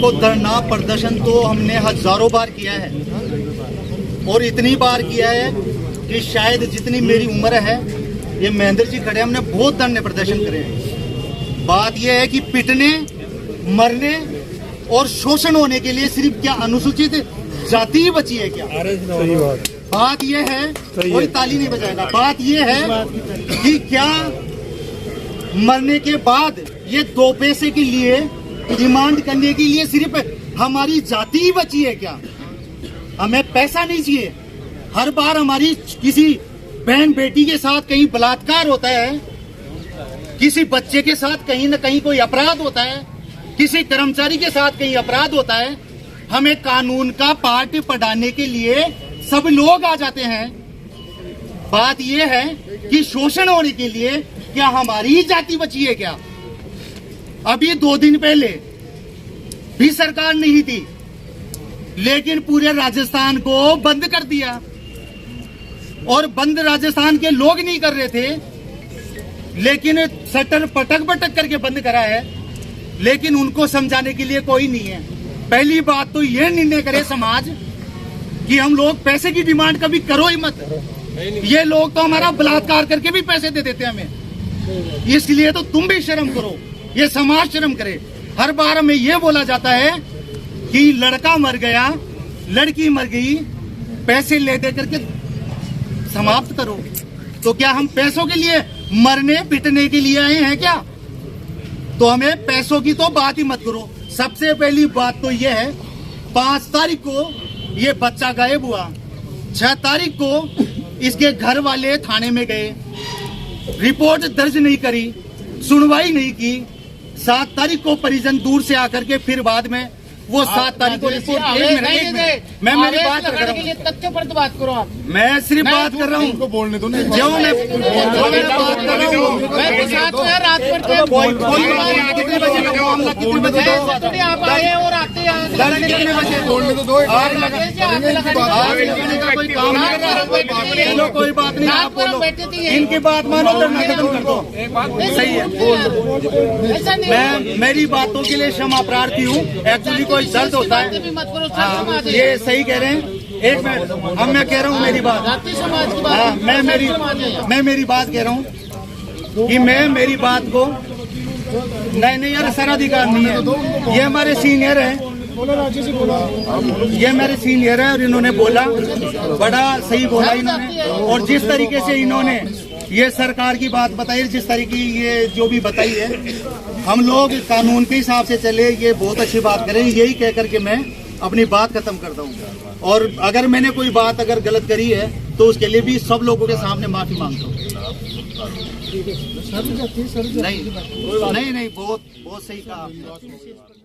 देखो, धरना प्रदर्शन तो हमने हजारों बार किया है और इतनी बार किया है कि शायद जितनी मेरी उम्र है, ये महेंद्र जी खड़े, हमने बहुत धरने प्रदर्शन करे हैं। बात यह है कि पिटने, मरने और शोषण होने के लिए सिर्फ क्या अनुसूचित जाति ही बची है क्या? सही बात यह है, कोई ताली नहीं बजाएगा। बात यह है कि क्या मरने के बाद ये 2 पैसे के लिए डिमांड करने के लिए सिर्फ हमारी जाति ही बची है क्या? हमें पैसा नहीं चाहिए। हर बार हमारी किसी बहन बेटी के साथ कहीं बलात्कार होता है, किसी बच्चे के साथ कहीं न कहीं कोई अपराध होता है, किसी कर्मचारी के साथ कहीं अपराध होता है, हमें कानून का पाठ पढ़ाने के लिए सब लोग आ जाते हैं। बात यह है कि शोषण होने के लिए क्या हमारी ही जाति बची है क्या? अभी 2 दिन पहले भी सरकार नहीं थी, लेकिन पूरे राजस्थान को बंद कर दिया। और बंद राजस्थान के लोग नहीं कर रहे थे, लेकिन शटर पटक पटक करके बंद करा है, लेकिन उनको समझाने के लिए कोई नहीं है। पहली बात तो यह निर्णय करे समाज कि हम लोग पैसे की डिमांड कभी करो ही मत। ये लोग तो हमारा बलात्कार करके भी पैसे दे देते हैं हमें, इसलिए तो तुम भी शर्म करो, ये समाज शर्म करे। हर बार हमें ये बोला जाता है कि लड़का मर गया, लड़की मर गई, पैसे ले दे करके समाप्त करो। तो क्या हम पैसों के लिए मरने पिटने के लिए आए हैं क्या? तो हमें पैसों की तो बात ही मत करो। सबसे पहली बात तो यह है, 5 तारीख को ये बच्चा गायब हुआ, 6 तारीख को इसके घर वाले थाने में गए, रिपोर्ट दर्ज नहीं करी, सुनवाई नहीं की। 7 तारीख को परिजन दूर से आकर के फिर बाद में वो 7 तारीख को रिपोर्ट। मैं मेरी बात कर रहा हूँ, तथ्य पर तो बात करो आप। मैं सिर्फ बात कर रहा हूँ, उनको बोलने दो ना। जो मैं बात कर रहा हूँ। रात पर कितने बजे का मामला, कितने बजे आप आए और आते कितने बजे बोलने तो दो। आग लगाने का कोई काम नहीं कर रहा। चलो कोई बात नहीं, आप बोलो, इनकी बात मानो तो मैं खत्म कर दो। सही है, मैं मेरी बातों के लिए क्षमा प्रार्थी हूँ। एक्चुअली कोई दर्द होता है। हाँ, ये सही कह रहे हैं। एक मिनट, अब मैं कह रहा हूँ मेरी बात। हाँ, मैं मेरी बात कह रहा हूँ कि मैं मेरी बात को नहीं यार, सर अधिकार नहीं है। ये हमारे सीनियर हैं, ये मेरे सीनियर है और इन्होंने बोला, बड़ा सही बोला इन्होंने। और जिस तरीके से इन्होंने ये सरकार की बात बताई, जिस तरीके ये जो भी बताई है, हम लोग कानून के हिसाब से चले, ये बहुत अच्छी बात करें। यही कह करके मैं अपनी बात खत्म करता हूँ। और अगर मैंने कोई बात अगर गलत करी है तो उसके लिए भी सब लोगों के सामने माफी मांगता हूँ। नहीं, बहुत सही कहा आपने।